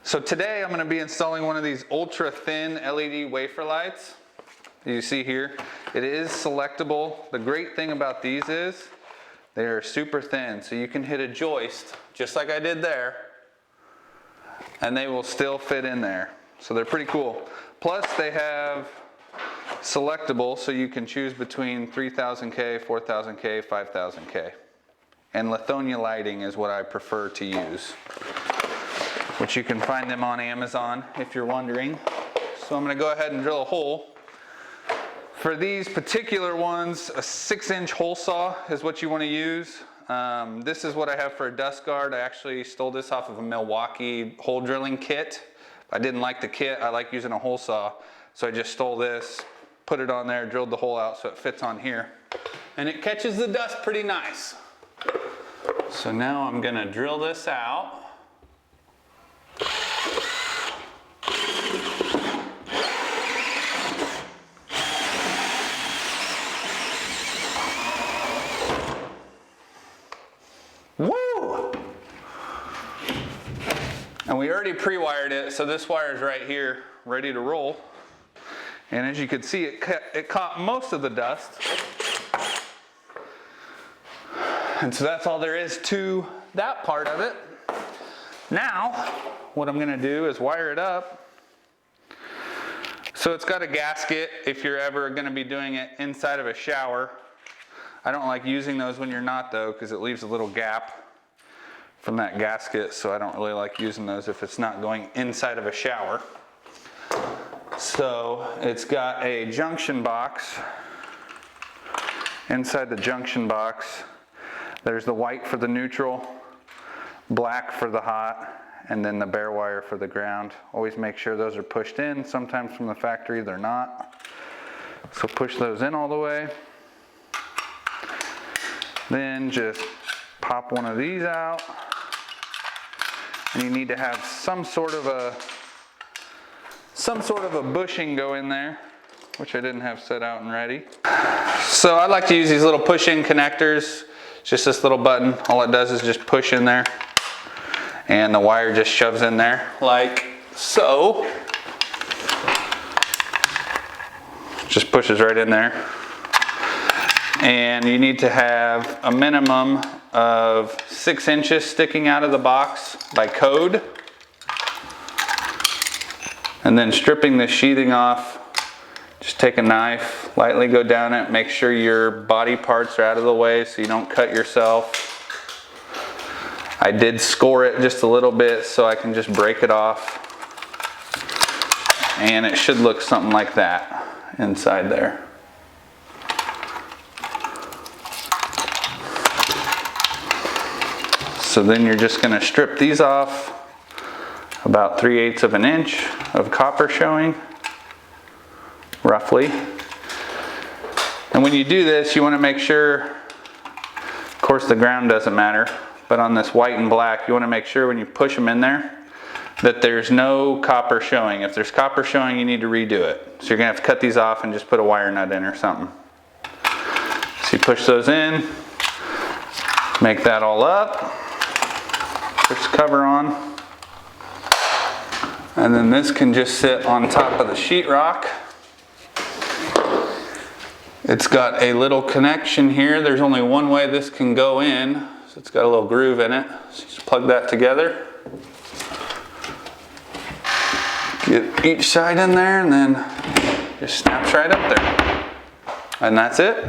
So today I'm going to be installing one of these ultra thin LED wafer lights. You see here, it is selectable. The great thing about these is they are super thin, so you can hit a joist just like I did there and they will still fit in there. So they're pretty cool. Plus they have selectable, so you can choose between 3000K, 4000K, 5000K. And Lithonia lighting is what I prefer to use, which you can find them on Amazon if you're wondering. So I'm going to go ahead and drill a hole. For these particular ones, a 6-inch hole saw is what you want to use. This is what I have for a dust guard. I actually stole this off of a Milwaukee hole drilling kit. I didn't like the kit. I like using a hole saw. So I just stole this, put it on there, drilled the hole out so it fits on here. And it catches the dust pretty nice. So now I'm going to drill this out. Woo! And we already pre-wired it, so this wire is right here, ready to roll. And as you can see, it caught most of the dust. And so that's all there is to that part of it. Now, what I'm gonna do is wire it up. So it's got a gasket if you're ever gonna be doing it inside of a shower. I don't like using those when you're not though, because it leaves a little gap from that gasket, so I don't really like using those if it's not going inside of a shower. So it's got a junction box. Inside the junction box, there's the white for the neutral, black for the hot, and then the bare wire for the ground. Always make sure those are pushed in. Sometimes from the factory they're not. So push those in all the way. Then just pop one of these out. And you need to have some sort of a bushing go in there, which I didn't have set out and ready. So I like to use these little push-in connectors. It's just this little button. All it does is just push in there, and the wire just shoves in there like so. Just pushes right in there. And you need to have a minimum of 6 inches sticking out of the box by code. And then stripping the sheathing off, just take a knife, lightly go down it, make sure your body parts are out of the way so you don't cut yourself. I did score it just a little bit so I can just break it off. And it should look something like that inside there. So then you're just going to strip these off, about 3/8 of an inch of copper showing, roughly. And when you do this, you want to make sure, of course the ground doesn't matter, but on this white and black, you want to make sure when you push them in there that there's no copper showing. If there's copper showing, you need to redo it. So you're going to have to cut these off and just put a wire nut in or something. So you push those in, make that all up. Push the cover on, and then this can just sit on top of the sheetrock. It's got a little connection here. There's only one way this can go in, so it's got a little groove in it. So just plug that together. Get each side in there, and then just snaps right up there. And that's it.